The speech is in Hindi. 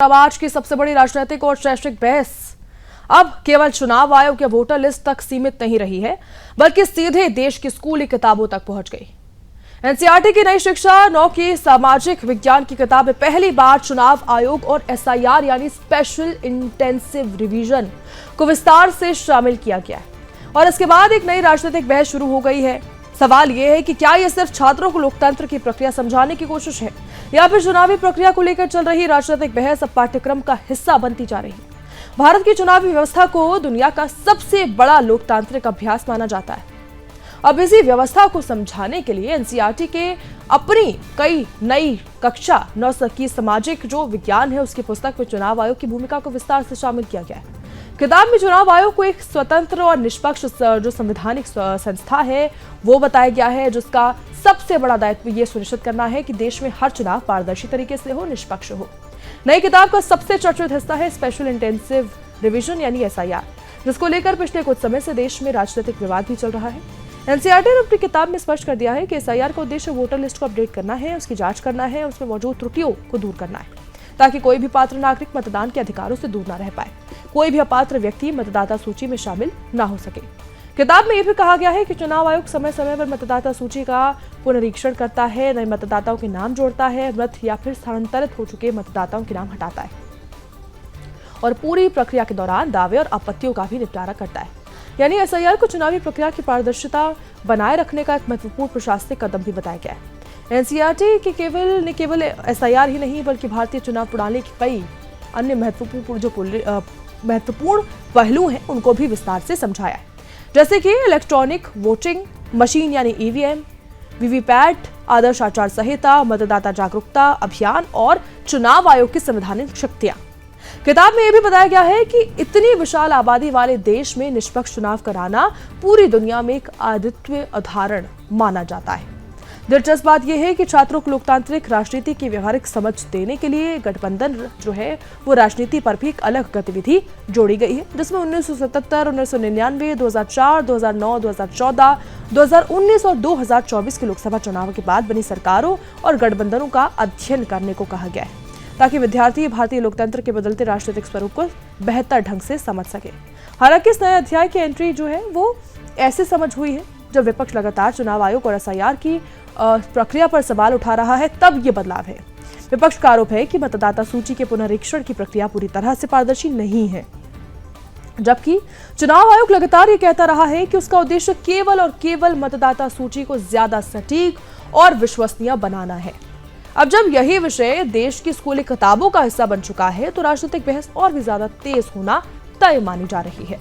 अब आज की सबसे बड़ी राजनीतिक और शैक्षिक बहस अब केवल चुनाव आयोग या वोटर लिस्ट तक सीमित नहीं रही है, बल्कि सीधे देश की स्कूली किताबों तक पहुंच गई। एनसीईआरटी की नई शिक्षा 9 की सामाजिक विज्ञान की किताब में पहली बार चुनाव आयोग और एसआईआर यानी स्पेशल इंटेंसिव रिवीजन को विस्तार से शामिल किया गया है और इसके बाद एक नई राजनीतिक बहस शुरू हो गई है। सवाल यह है कि क्या यह सिर्फ छात्रों को लोकतंत्र की प्रक्रिया समझाने की कोशिश है या फिर चुनावी प्रक्रिया को लेकर चल रही राजनीतिक बहस अब पाठ्यक्रम का हिस्सा बनती जा रही है। भारत की चुनावी व्यवस्था को दुनिया का सबसे बड़ा लोकतांत्रिक अभ्यास माना जाता है। अब इसी व्यवस्था को समझाने के लिए एनसीईआरटी के अपनी कई नई कक्षा 9 की सामाजिक जो विज्ञान है उसकी पुस्तक में चुनाव आयोग की भूमिका को विस्तार से शामिल किया गया है। किताब में चुनाव आयोग को एक स्वतंत्र और निष्पक्ष जो संवैधानिक संस्था है वो बताया गया है, जिसका सबसे बड़ा दायित्व ये सुनिश्चित करना है कि देश में हर चुनाव पारदर्शी तरीके से हो, निष्पक्ष हो। नई किताब का सबसे चर्चित हिस्सा है स्पेशल इंटेंसिव रिवीजन यानी एसआईआर, जिसको लेकर पिछले कुछ समय से देश में राजनीतिक विवाद भी चल रहा है। एनसीईआरटी ने अपनी किताब में स्पष्ट कर दिया है कि एसआईआर का उद्देश्य वोटर लिस्ट को अपडेट करना है, उसकी जांच करना है, उसमें मौजूद त्रुटियों को दूर करना है, ताकि कोई भी पात्र नागरिक मतदान के अधिकारों से दूर न रह पाए, कोई भी अपात्र व्यक्ति मतदाता सूची में शामिल न हो सके। किताब में यह भी कहा गया है कि चुनाव आयोग समय समय पर मतदाता सूची का पुनरीक्षण करता है, नए मतदाताओं के नाम जोड़ता है, मृत या फिर स्थानांतरित हो चुके मतदाताओं के नाम हटाता है और पूरी प्रक्रिया के दौरान दावे और आपत्तियों का भी निपटारा करता है। यानी एसआईआर को चुनावी प्रक्रिया की पारदर्शिता बनाए रखने का एक महत्वपूर्ण प्रशासनिक कदम भी बताया गया है। एनसीईआरटी के केवल एसआईआर ही नहीं बल्कि भारतीय चुनाव प्रणाली के कई अन्य महत्वपूर्ण पहलू हैं उनको भी विस्तार से समझाया है, जैसे कि इलेक्ट्रॉनिक वोटिंग मशीन यानी ईवीएम, वीवीपैट, आदर्श आचार संहिता, मतदाता जागरूकता अभियान और चुनाव आयोग की संवैधानिक शक्तियां। किताब में यह भी बताया गया है कि इतनी विशाल आबादी वाले देश में निष्पक्ष चुनाव कराना पूरी दुनिया में एक अद्वितीय उदाहरण माना जाता है। दिलचस्प बात यह है कि छात्रों को लोकतांत्रिक राजनीति की व्यवहारिक समझ देने के लिए गठबंधन जो है वो राजनीति पर भी एक अलग गतिविधि जोड़ी गई है, जिसमें 1977, 1999, 2004, 2009, 2014, 2019 और 2024 के लोकसभा चुनाव के बाद बनी सरकारों और गठबंधनों का अध्ययन करने को कहा गया है, ताकि विद्यार्थी भारतीय लोकतंत्र के बदलते राजनीतिक स्वरूप को बेहतर ढंग से समझ सके। हालांकि इस नए अध्याय की एंट्री जो है वो ऐसे समझ हुई है जब विपक्ष लगातार चुनाव आयोग और एसआईआर की प्रक्रिया पर सवाल उठा रहा है, तब ये बदलाव है। विपक्ष का आरोप है कि मतदाता सूची के पुनरीक्षण की प्रक्रिया पूरी तरह से पारदर्शी नहीं है, जबकि चुनाव आयोग लगातार ये कहता रहा है कि उसका उद्देश्य केवल और केवल मतदाता सूची को ज्यादा सटीक और विश्वसनीय बनाना है। अब जब यही विषय देश की स्कूली किताबों का हिस्सा बन चुका है तो राजनीतिक बहस और भी ज्यादा तेज होना तय मानी जा रही है।